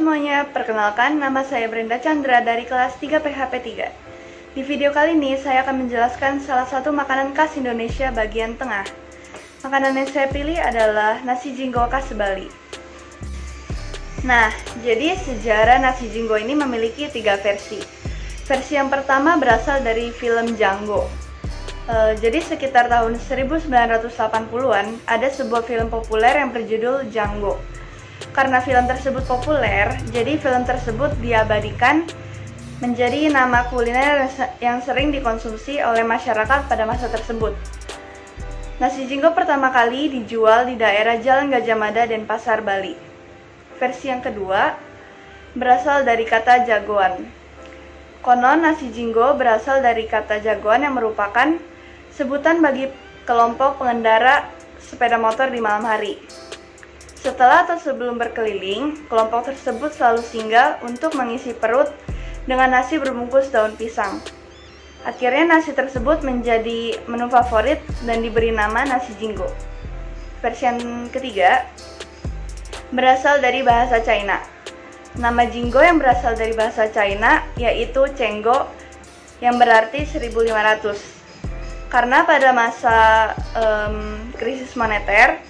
semuanya, perkenalkan nama saya Brenda Chandra dari kelas 3 PHP 3. Di video kali ini saya akan menjelaskan salah satu makanan khas Indonesia bagian tengah. Makanan yang saya pilih adalah nasi jinggo khas Bali. Nah, jadi sejarah nasi jinggo ini memiliki 3 versi. Versi yang pertama berasal dari film Django. Jadi sekitar tahun 1980-an ada sebuah film populer yang berjudul Django. Karena film tersebut populer, jadi film tersebut diabadikan menjadi nama kuliner yang sering dikonsumsi oleh masyarakat pada masa tersebut. Nasi jinggo pertama kali dijual di daerah Jalan Gajah Mada, Denpasar, Bali. Versi yang kedua berasal dari kata jagoan. Konon nasi jinggo berasal dari kata jagoan yang merupakan sebutan bagi kelompok pengendara sepeda motor di malam hari. Setelah atau sebelum berkeliling, kelompok tersebut selalu singgah untuk mengisi perut dengan nasi berbungkus daun pisang. Akhirnya nasi tersebut menjadi menu favorit dan diberi nama nasi jinggo. Versi yang ketiga berasal dari bahasa China. Nama jinggo yang berasal dari bahasa China yaitu cenggo yang berarti 1500. Karena pada masa krisis moneter,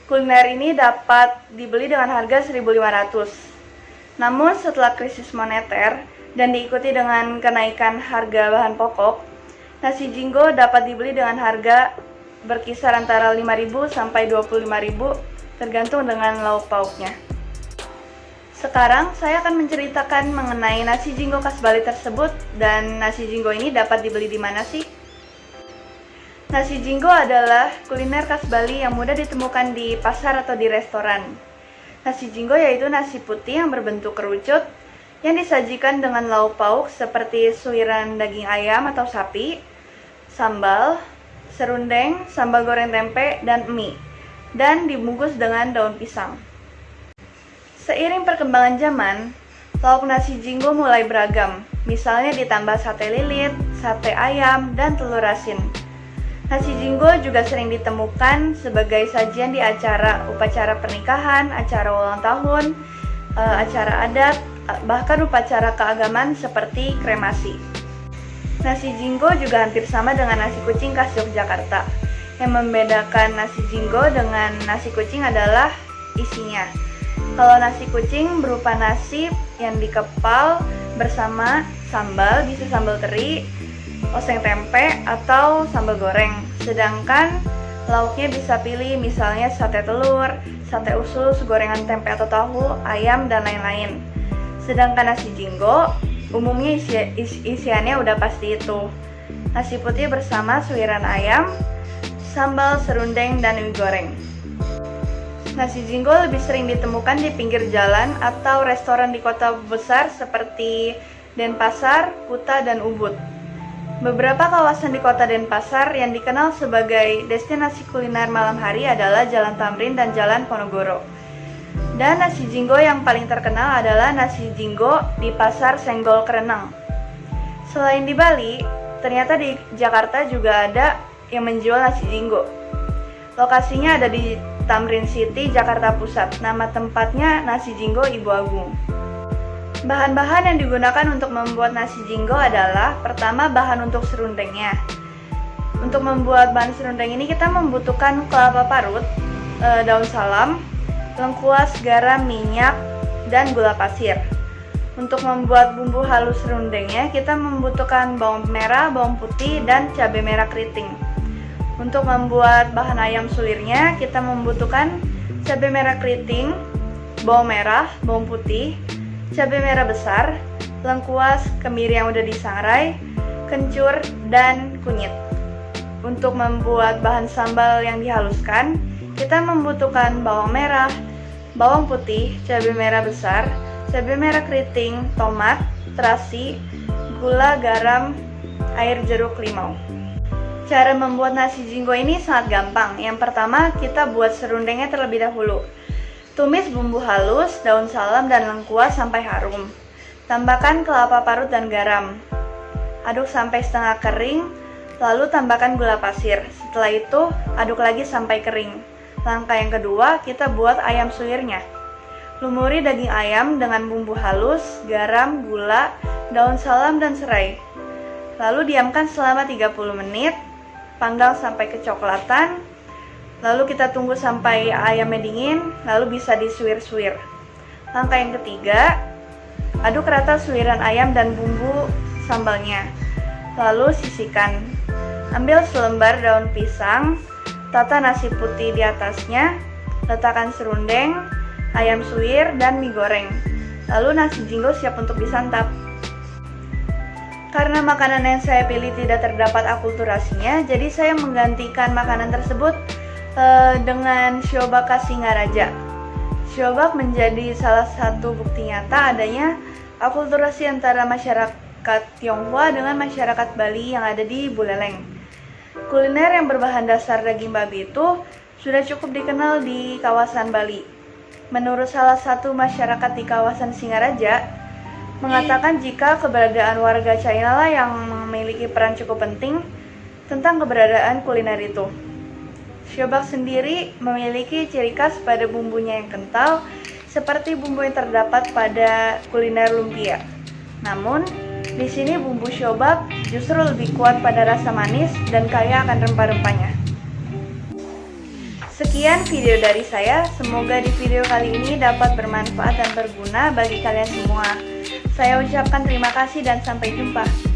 kuliner ini dapat dibeli dengan harga 1.500. Namun setelah krisis moneter dan diikuti dengan kenaikan harga bahan pokok, nasi jinggo dapat dibeli dengan harga berkisar antara 5.000 sampai 25.000 tergantung dengan lauk pauknya. Sekarang saya akan menceritakan mengenai nasi jinggo khas Bali tersebut dan nasi jinggo ini dapat dibeli di mana sih? Nasi jinggo adalah kuliner khas Bali yang mudah ditemukan di pasar atau di restoran. Nasi jinggo yaitu nasi putih yang berbentuk kerucut yang disajikan dengan lauk pauk seperti suiran daging ayam atau sapi, sambal, serundeng, sambal goreng tempe, dan mie, dan dibungkus dengan daun pisang. Seiring perkembangan zaman, lauk nasi jinggo mulai beragam, misalnya ditambah sate lilit, sate ayam, dan telur asin. Nasi jinggo juga sering ditemukan sebagai sajian di acara upacara pernikahan, acara ulang tahun, acara adat, bahkan upacara keagamaan seperti kremasi. Nasi jinggo juga hampir sama dengan nasi kucing khas Yogyakarta. Yang membedakan nasi jinggo dengan nasi kucing adalah isinya. Kalau nasi kucing berupa nasi yang dikepal bersama sambal, bisa sambal teri, oseng tempe, atau sambal goreng. Sedangkan lauknya bisa pilih misalnya sate telur, sate usus, gorengan tempe atau tahu, ayam, dan lain-lain. Sedangkan nasi jinggo umumnya isiannya udah pasti itu. Nasi putih bersama suiran ayam, sambal, serundeng, dan mie goreng. Nasi jinggo lebih sering ditemukan di pinggir jalan atau restoran di kota besar seperti Denpasar, Kuta, dan Ubud. Beberapa kawasan di kota Denpasar yang dikenal sebagai destinasi kuliner malam hari adalah Jalan Tamrin dan Jalan Ponorogo. Dan nasi jinggo yang paling terkenal adalah nasi jinggo di Pasar Senggol Kereneng. Selain di Bali, ternyata di Jakarta juga ada yang menjual nasi jinggo. Lokasinya ada di Tamrin City, Jakarta Pusat. Nama tempatnya Nasi Jinggo Ibu Agung. Bahan-bahan yang digunakan untuk membuat nasi jinggo adalah pertama bahan untuk serundengnya. Untuk membuat bahan serundeng ini kita membutuhkan kelapa parut, daun salam, lengkuas, garam, minyak, dan gula pasir. Untuk membuat bumbu halus serundengnya kita membutuhkan bawang merah, bawang putih, dan cabai merah keriting. Untuk membuat bahan ayam sulirnya kita membutuhkan cabai merah keriting, bawang merah, bawang putih, cabai merah besar, lengkuas, kemiri yang udah disangrai, kencur, dan kunyit. Untuk membuat bahan sambal yang dihaluskan, kita membutuhkan bawang merah, bawang putih, cabai merah besar, cabai merah keriting, tomat, terasi, gula, garam, air jeruk limau. Cara membuat nasi jinggo ini sangat gampang. Yang pertama, kita buat serundengnya terlebih dahulu. Tumis bumbu halus, daun salam, dan lengkuas sampai harum. Tambahkan kelapa parut dan garam. Aduk sampai setengah kering, lalu tambahkan gula pasir. Setelah itu, aduk lagi sampai kering. Langkah yang kedua, kita buat ayam suwirnya. Lumuri daging ayam dengan bumbu halus, garam, gula, daun salam, dan serai. Lalu diamkan selama 30 menit, panggang sampai kecoklatan. Lalu kita tunggu sampai ayamnya dingin, lalu bisa disuir-suir. Langkah yang ketiga, aduk rata suiran ayam dan bumbu sambalnya. Lalu sisihkan. Ambil selembar daun pisang, tata nasi putih di atasnya, letakkan serundeng, ayam suwir, dan mie goreng. Lalu nasi jinggo siap untuk disantap. Karena makanan yang saya pilih tidak terdapat akulturasinya, jadi saya menggantikan makanan tersebut dengan siobak khas Singaraja. Siobak menjadi salah satu bukti nyata adanya akulturasi antara masyarakat Tionghoa dengan masyarakat Bali yang ada di Buleleng. Kuliner yang berbahan dasar daging babi itu sudah cukup dikenal di kawasan Bali. Menurut salah satu masyarakat di kawasan Singaraja, mengatakan jika keberadaan warga China lah yang memiliki peran cukup penting tentang keberadaan kuliner itu. Siobak sendiri memiliki ciri khas pada bumbunya yang kental, seperti bumbu yang terdapat pada kuliner lumpia. Namun, di sini bumbu siobak justru lebih kuat pada rasa manis dan kaya akan rempah-rempahnya. Sekian video dari saya, semoga di video kali ini dapat bermanfaat dan berguna bagi kalian semua. Saya ucapkan terima kasih dan sampai jumpa.